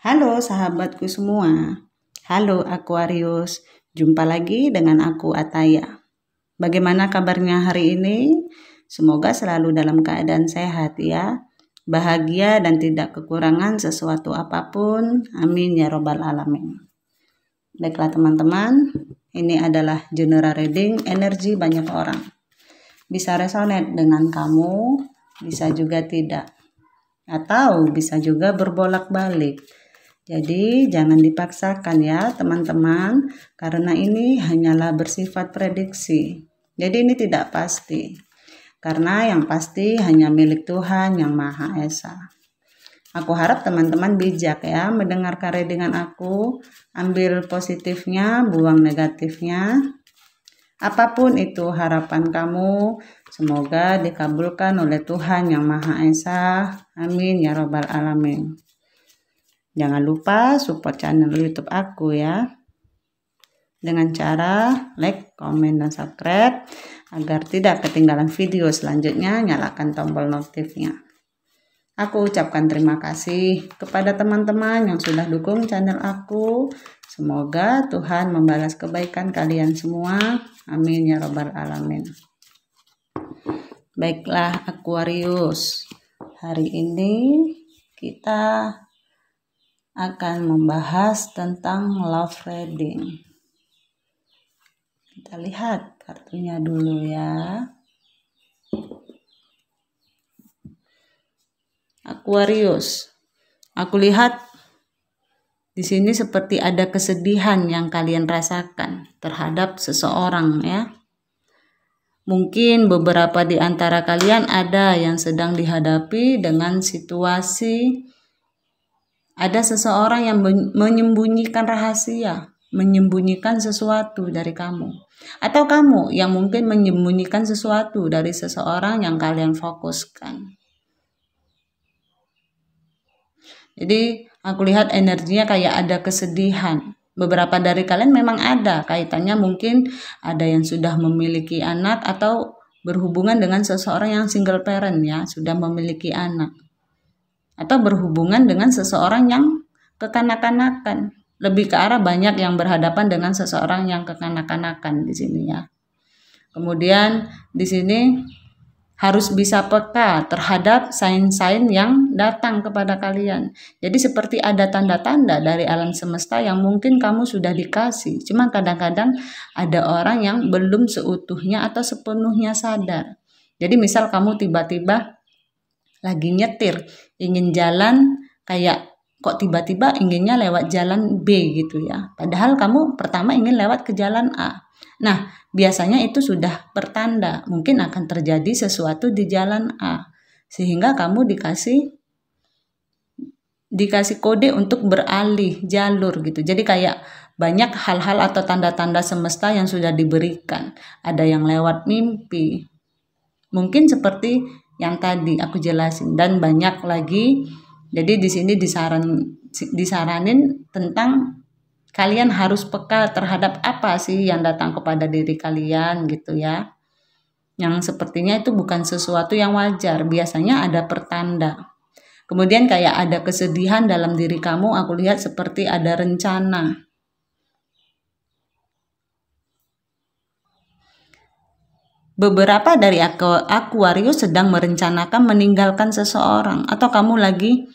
Halo sahabatku semua. Halo Aquarius. Jumpa lagi dengan aku Ataya. Bagaimana kabarnya hari ini? Semoga selalu dalam keadaan sehat ya. Bahagia dan tidak kekurangan sesuatu apapun. Amin ya robbal alamin. Baiklah teman-teman, ini adalah general reading energi banyak orang. Bisa resonate dengan kamu, bisa juga tidak. Atau bisa juga berbolak-balik. Jadi jangan dipaksakan ya teman-teman, karena ini hanyalah bersifat prediksi. Jadi ini tidak pasti, karena yang pasti hanya milik Tuhan yang Maha Esa. Aku harap teman-teman bijak ya mendengarkan readingan aku, ambil positifnya, buang negatifnya. Apapun itu harapan kamu, semoga dikabulkan oleh Tuhan yang Maha Esa. Amin ya robbal alamin. Jangan lupa support channel YouTube aku ya, dengan cara like, komen, dan subscribe agar tidak ketinggalan video selanjutnya. Nyalakan tombol notifnya. Aku ucapkan terima kasih kepada teman-teman yang sudah dukung channel aku. Semoga Tuhan membalas kebaikan kalian semua. Amin ya robbal alamin. Baiklah Aquarius, hari ini kita akan membahas tentang love reading. Kita lihat kartunya dulu ya. Aquarius, aku lihat di sini seperti ada kesedihan yang kalian rasakan terhadap seseorang ya. Mungkin beberapa di antara kalian ada yang sedang dihadapi dengan situasi ada seseorang yang menyembunyikan rahasia, menyembunyikan sesuatu dari kamu. Atau kamu yang mungkin menyembunyikan sesuatu dari seseorang yang kalian fokuskan. Jadi aku lihat energinya kayak ada kesedihan. Beberapa dari kalian memang ada kaitannya, mungkin ada yang sudah memiliki anak atau berhubungan dengan seseorang yang single parent ya, sudah memiliki anak. Atau berhubungan dengan seseorang yang kekanak-kanakan. Lebih ke arah banyak yang berhadapan dengan seseorang yang kekanak-kanakan di sini ya. Kemudian di sini harus bisa peka terhadap sign-sign yang datang kepada kalian. Jadi seperti ada tanda-tanda dari alam semesta yang mungkin kamu sudah dikasih. Cuma kadang-kadang ada orang yang belum seutuhnya atau sepenuhnya sadar. Jadi misal kamu tiba-tiba lagi nyetir, ingin jalan kayak kok tiba-tiba inginnya lewat jalan B gitu ya. Padahal kamu pertama ingin lewat ke jalan A. Nah, biasanya itu sudah pertanda mungkin akan terjadi sesuatu di jalan A. Sehingga kamu dikasih kode untuk beralih jalur gitu. Jadi kayak banyak hal-hal atau tanda-tanda semesta yang sudah diberikan. Ada yang lewat mimpi. Mungkin seperti yang tadi aku jelasin dan banyak lagi. Jadi di sini disaranin tentang kalian harus peka terhadap apa sih yang datang kepada diri kalian gitu ya. Yang sepertinya itu bukan sesuatu yang wajar, biasanya ada pertanda. Kemudian kayak ada kesedihan dalam diri kamu, aku lihat seperti ada rencana. Beberapa dari Aquarius sedang merencanakan meninggalkan seseorang, atau kamu lagi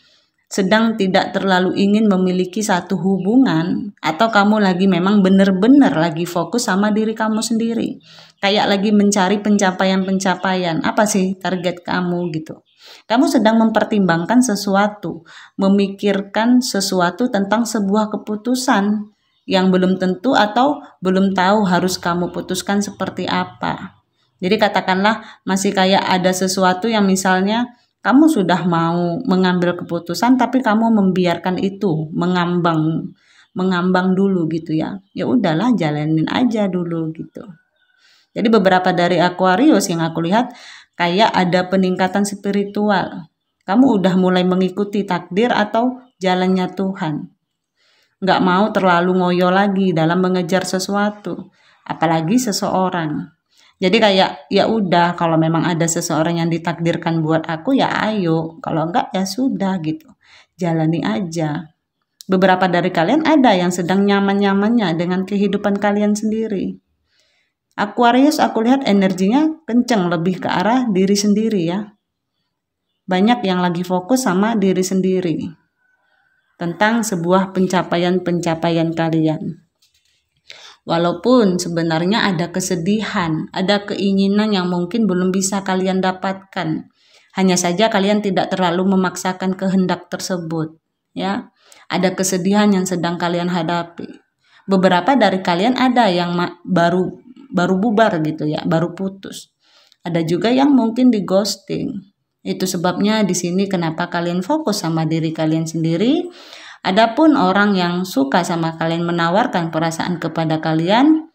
sedang tidak terlalu ingin memiliki satu hubungan, atau kamu lagi memang benar-benar lagi fokus sama diri kamu sendiri. Kayak lagi mencari pencapaian-pencapaian. Apa sih target kamu gitu. Kamu sedang mempertimbangkan sesuatu, memikirkan sesuatu tentang sebuah keputusan yang belum tentu atau belum tahu harus kamu putuskan seperti apa. Jadi katakanlah masih kayak ada sesuatu yang misalnya kamu sudah mau mengambil keputusan tapi kamu membiarkan itu mengambang dulu gitu ya. Ya udahlah, jalanin aja dulu gitu. Jadi beberapa dari Aquarius yang aku lihat kayak ada peningkatan spiritual. Kamu udah mulai mengikuti takdir atau jalannya Tuhan. Nggak mau terlalu ngoyo lagi dalam mengejar sesuatu, apalagi seseorang. Jadi kayak ya udah, kalau memang ada seseorang yang ditakdirkan buat aku ya ayo, kalau enggak ya sudah gitu. Jalani aja. Beberapa dari kalian ada yang sedang nyaman-nyamannya dengan kehidupan kalian sendiri. Aquarius, aku lihat energinya kenceng lebih ke arah diri sendiri ya. Banyak yang lagi fokus sama diri sendiri. Tentang sebuah pencapaian-pencapaian kalian. Walaupun sebenarnya ada kesedihan, ada keinginan yang mungkin belum bisa kalian dapatkan. Hanya saja kalian tidak terlalu memaksakan kehendak tersebut, ya. Ada kesedihan yang sedang kalian hadapi. Beberapa dari kalian ada yang baru bubar gitu ya, baru putus. Ada juga yang mungkin di ghosting. Itu sebabnya di sini kenapa kalian fokus sama diri kalian sendiri. Adapun orang yang suka sama kalian, menawarkan perasaan kepada kalian,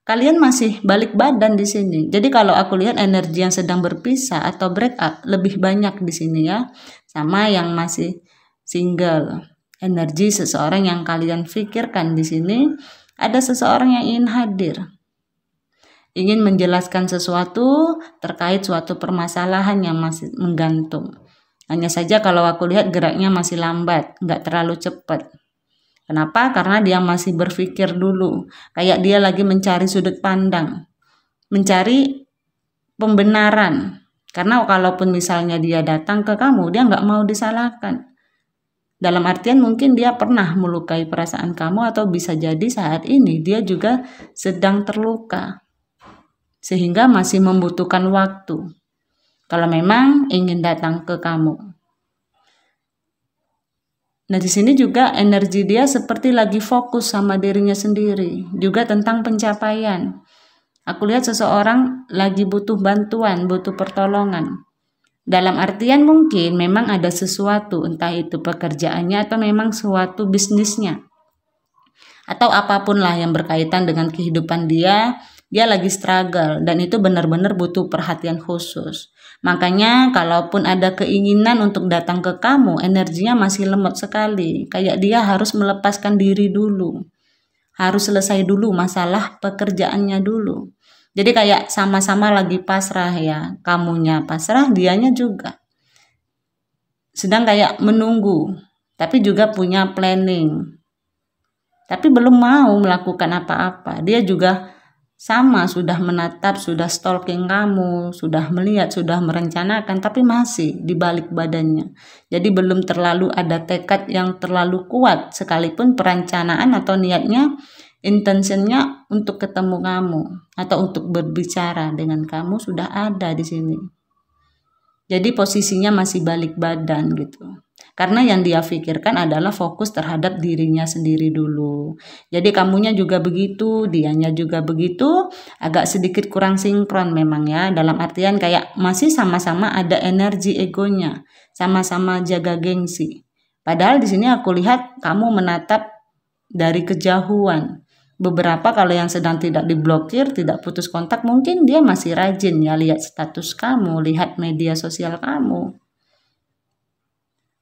kalian masih balik badan di sini. Jadi kalau aku lihat energi yang sedang berpisah atau break up lebih banyak di sini ya, sama yang masih single. Energi seseorang yang kalian pikirkan di sini, ada seseorang yang ingin hadir. Ingin menjelaskan sesuatu terkait suatu permasalahan yang masih menggantung. Hanya saja kalau aku lihat geraknya masih lambat, nggak terlalu cepat. Kenapa? Karena dia masih berpikir dulu. Kayak dia lagi mencari sudut pandang. Mencari pembenaran. Karena kalaupun misalnya dia datang ke kamu, dia nggak mau disalahkan. Dalam artian mungkin dia pernah melukai perasaan kamu, atau bisa jadi saat ini dia juga sedang terluka. Sehingga masih membutuhkan waktu. Kalau memang ingin datang ke kamu. Nah, di sini juga energi dia seperti lagi fokus sama dirinya sendiri, juga tentang pencapaian. Aku lihat seseorang lagi butuh bantuan, butuh pertolongan. Dalam artian mungkin memang ada sesuatu, entah itu pekerjaannya atau memang suatu bisnisnya. Atau apapun lah yang berkaitan dengan kehidupan dia lagi struggle dan itu benar-benar butuh perhatian khusus. Makanya kalaupun ada keinginan untuk datang ke kamu, energinya masih lemot sekali. Kayak dia harus melepaskan diri dulu. Harus selesai dulu masalah pekerjaannya dulu. Jadi kayak sama-sama lagi pasrah ya. Kamunya pasrah, dianya juga. Sedang kayak menunggu, tapi juga punya planning. Tapi belum mau melakukan apa-apa. Dia juga sama, sudah menatap, sudah stalking kamu, sudah melihat, sudah merencanakan, tapi masih di balik badannya. Jadi belum terlalu ada tekad yang terlalu kuat, sekalipun perencanaan atau niatnya, intentionnya untuk ketemu kamu atau untuk berbicara dengan kamu sudah ada di sini. Jadi posisinya masih balik badan gitu. Karena yang dia pikirkan adalah fokus terhadap dirinya sendiri dulu. Jadi kamunya juga begitu, dianya juga begitu, agak sedikit kurang sinkron memang ya. Dalam artian kayak masih sama-sama ada energi egonya, sama-sama jaga gengsi. Padahal di sini aku lihat kamu menatap dari kejauhan. Beberapa kalau yang sedang tidak diblokir, tidak putus kontak, mungkin dia masih rajin ya lihat status kamu, lihat media sosial kamu.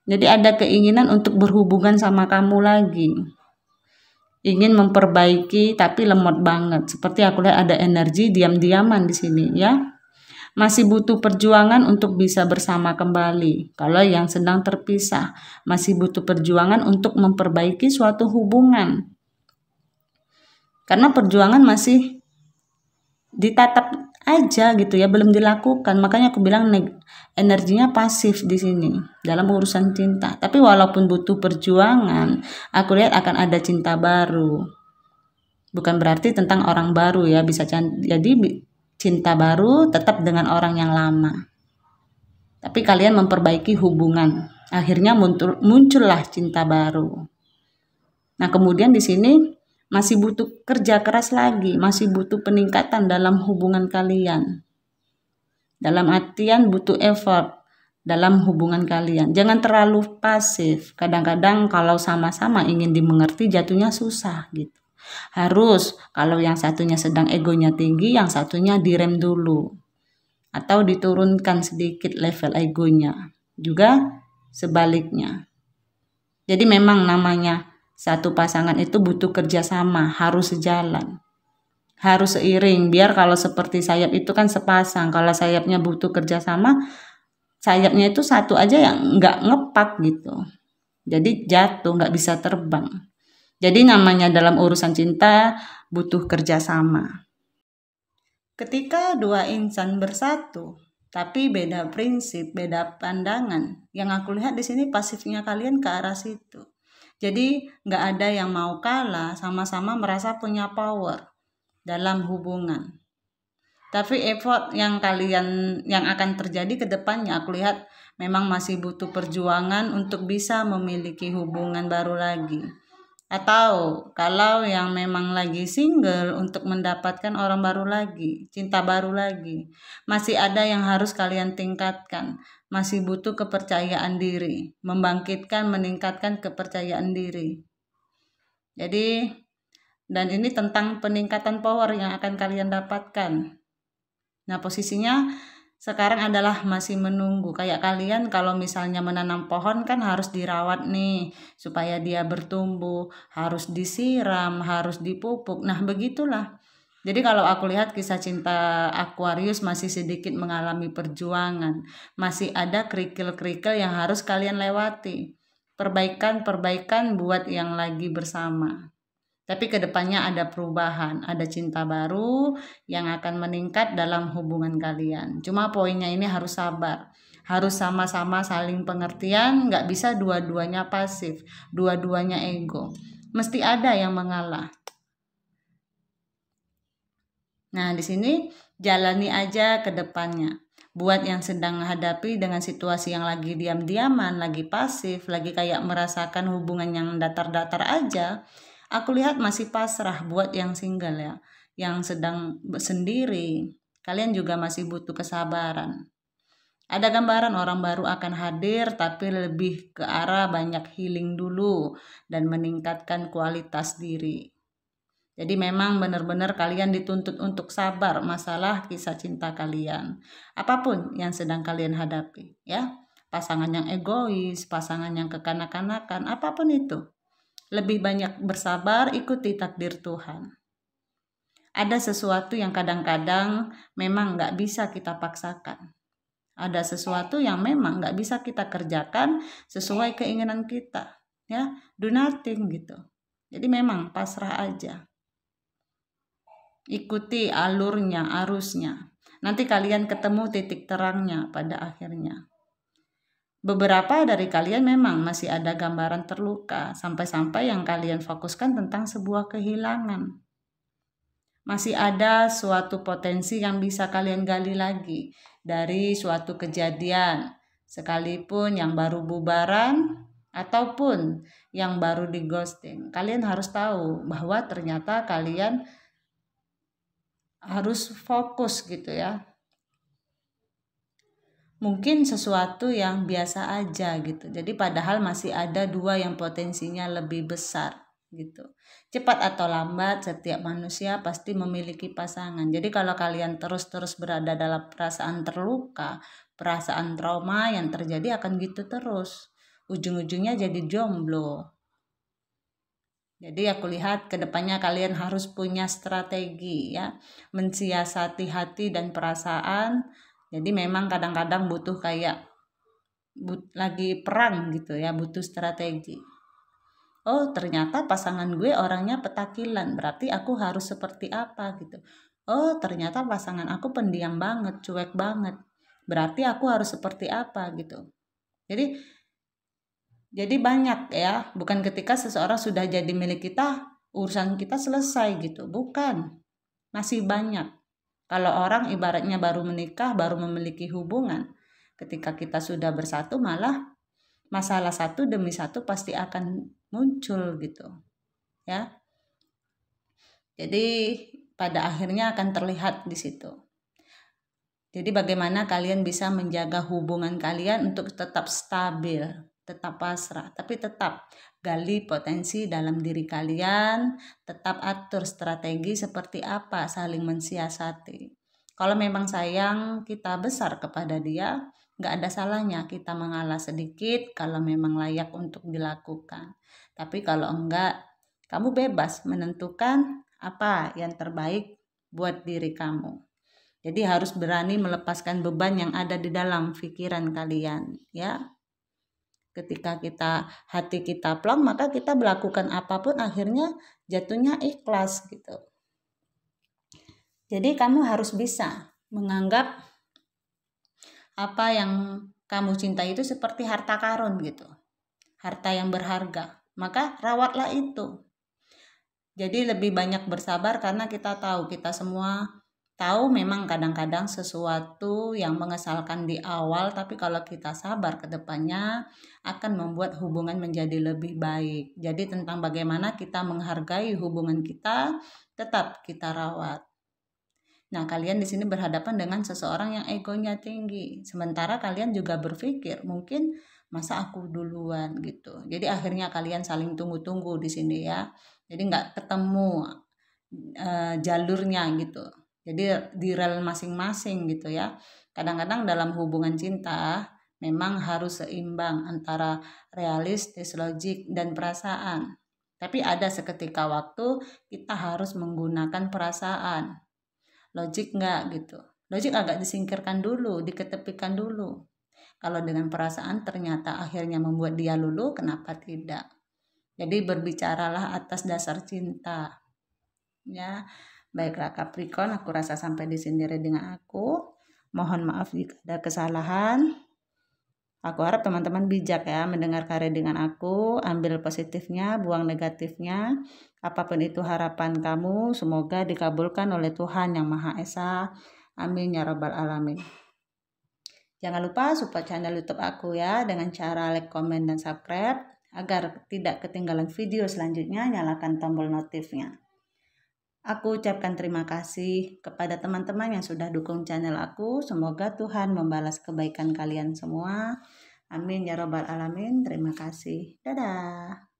Jadi ada keinginan untuk berhubungan sama kamu lagi. Ingin memperbaiki tapi lemot banget. Seperti aku lihat ada energi diam-diaman di sini ya. Masih butuh perjuangan untuk bisa bersama kembali. Kalau yang sedang terpisah, masih butuh perjuangan untuk memperbaiki suatu hubungan. Karena perjuangan masih ditatap aja gitu ya, belum dilakukan. Makanya aku bilang energinya pasif di sini dalam urusan cinta. Tapi walaupun butuh perjuangan, aku lihat akan ada cinta baru. Bukan berarti tentang orang baru ya, bisa jadi cinta baru tetap dengan orang yang lama. Tapi kalian memperbaiki hubungan. Akhirnya muncullah cinta baru. Nah, kemudian di sini masih butuh kerja keras lagi, masih butuh peningkatan dalam hubungan kalian. Dalam artian butuh effort dalam hubungan kalian. Jangan terlalu pasif. Kadang-kadang kalau sama-sama ingin dimengerti jatuhnya susah gitu. Harus kalau yang satunya sedang egonya tinggi, yang satunya direm dulu. Atau diturunkan sedikit level egonya. Juga sebaliknya. Jadi memang namanya satu pasangan itu butuh kerjasama, harus sejalan, harus seiring. Biar kalau seperti sayap itu kan sepasang, kalau sayapnya butuh kerjasama, sayapnya itu satu aja yang nggak ngepak gitu. Jadi jatuh, nggak bisa terbang. Jadi namanya dalam urusan cinta butuh kerjasama. Ketika dua insan bersatu, tapi beda prinsip, beda pandangan, yang aku lihat di sini pasifnya kalian ke arah situ. Jadi nggak ada yang mau kalah, sama-sama merasa punya power dalam hubungan. Tapi effort yang akan terjadi ke depannya, aku lihat memang masih butuh perjuangan untuk bisa memiliki hubungan baru lagi. Atau kalau yang memang lagi single, untuk mendapatkan orang baru lagi, cinta baru lagi, masih ada yang harus kalian tingkatkan. Masih butuh kepercayaan diri, membangkitkan, meningkatkan kepercayaan diri. Jadi, dan ini tentang peningkatan power yang akan kalian dapatkan. Nah, posisinya sekarang adalah masih menunggu. Kayak kalian kalau misalnya menanam pohon kan harus dirawat nih supaya dia bertumbuh, harus disiram, harus dipupuk. Nah, begitulah. Jadi kalau aku lihat kisah cinta Aquarius masih sedikit mengalami perjuangan. Masih ada kerikil-kerikil yang harus kalian lewati. Perbaikan-perbaikan buat yang lagi bersama. Tapi kedepannya ada perubahan, ada cinta baru yang akan meningkat dalam hubungan kalian. Cuma poinnya ini harus sabar, harus sama-sama saling pengertian, nggak bisa dua-duanya pasif, dua-duanya ego. Mesti ada yang mengalah. Nah, di sini jalani aja ke depannya. Buat yang sedang menghadapi dengan situasi yang lagi diam-diaman, lagi pasif, lagi kayak merasakan hubungan yang datar-datar aja, aku lihat masih pasrah buat yang single ya, yang sedang sendiri. Kalian juga masih butuh kesabaran. Ada gambaran orang baru akan hadir, tapi lebih ke arah banyak healing dulu dan meningkatkan kualitas diri. Jadi memang benar-benar kalian dituntut untuk sabar masalah kisah cinta kalian. Apapun yang sedang kalian hadapi, ya. Pasangan yang egois, pasangan yang kekanak-kanakan, apapun itu. Lebih banyak bersabar, ikuti takdir Tuhan. Ada sesuatu yang kadang-kadang memang nggak bisa kita paksakan. Ada sesuatu yang memang nggak bisa kita kerjakan sesuai keinginan kita. Ya, do nothing gitu. Jadi memang pasrah aja. Ikuti alurnya, arusnya. Nanti kalian ketemu titik terangnya pada akhirnya. Beberapa dari kalian memang masih ada gambaran terluka, sampai-sampai yang kalian fokuskan tentang sebuah kehilangan. Masih ada suatu potensi yang bisa kalian gali lagi dari suatu kejadian, sekalipun yang baru bubaran ataupun yang baru di ghosting. Kalian harus tahu bahwa ternyata kalian harus fokus gitu ya. Mungkin sesuatu yang biasa aja gitu. Jadi padahal masih ada dua yang potensinya lebih besar gitu. Cepat atau lambat setiap manusia pasti memiliki pasangan. Jadi kalau kalian terus-terus berada dalam perasaan terluka, perasaan trauma, yang terjadi akan gitu terus. Ujung-ujungnya jadi jomblo. Jadi aku lihat kedepannya kalian harus punya strategi ya, mensiasati hati dan perasaan. Jadi memang kadang-kadang butuh kayak lagi perang gitu ya, butuh strategi. Oh ternyata pasangan gue orangnya petakilan, berarti aku harus seperti apa gitu. Oh ternyata pasangan aku pendiam banget, cuek banget, berarti aku harus seperti apa gitu. Jadi banyak ya, bukan ketika seseorang sudah jadi milik kita, urusan kita selesai gitu. Bukan, masih banyak. Kalau orang ibaratnya baru menikah, baru memiliki hubungan, ketika kita sudah bersatu malah masalah satu demi satu pasti akan muncul gitu. Ya. Jadi pada akhirnya akan terlihat di situ. Jadi bagaimana kalian bisa menjaga hubungan kalian untuk tetap stabil, tetap pasrah, tapi tetap gali potensi dalam diri kalian, tetap atur strategi seperti apa saling mensiasati. Kalau memang sayang kita besar kepada dia, nggak ada salahnya kita mengalah sedikit kalau memang layak untuk dilakukan. Tapi kalau enggak, kamu bebas menentukan apa yang terbaik buat diri kamu. Jadi harus berani melepaskan beban yang ada di dalam pikiran kalian, ya. Ketika hati kita plong, maka kita melakukan apapun akhirnya jatuhnya ikhlas gitu. Jadi kamu harus bisa menganggap apa yang kamu cintai itu seperti harta karun gitu. Harta yang berharga. Maka rawatlah itu. Jadi lebih banyak bersabar karena kita semua tahu memang kadang-kadang sesuatu yang mengesalkan di awal, tapi kalau kita sabar ke depannya akan membuat hubungan menjadi lebih baik. Jadi tentang bagaimana kita menghargai hubungan kita, tetap kita rawat. Nah, kalian di sini berhadapan dengan seseorang yang egonya tinggi. Sementara kalian juga berpikir, mungkin masa aku duluan gitu. Jadi akhirnya kalian saling tunggu-tunggu di sini ya. Jadi nggak ketemu jalurnya gitu. Jadi di rel masing-masing gitu ya. Kadang-kadang dalam hubungan cinta memang harus seimbang antara realistis, logik, dan perasaan. Tapi ada seketika waktu kita harus menggunakan perasaan. Logik enggak gitu. Logik agak disingkirkan dulu, diketepikan dulu. Kalau dengan perasaan ternyata akhirnya membuat dia luluh, kenapa tidak? Jadi berbicaralah atas dasar cinta. Ya, baiklah Capricorn, aku rasa sampai di sini dengan aku. Mohon maaf jika ada kesalahan. Aku harap teman-teman bijak ya mendengar karya dengan aku, ambil positifnya, buang negatifnya. Apapun itu harapan kamu, semoga dikabulkan oleh Tuhan Yang Maha Esa. Amin ya rabbal alamin. Jangan lupa support channel YouTube aku ya dengan cara like, komen, dan subscribe. Agar tidak ketinggalan video selanjutnya, nyalakan tombol notifnya. Aku ucapkan terima kasih kepada teman-teman yang sudah dukung channel aku. Semoga Tuhan membalas kebaikan kalian semua. Amin ya rabbal alamin. Terima kasih. Dadah.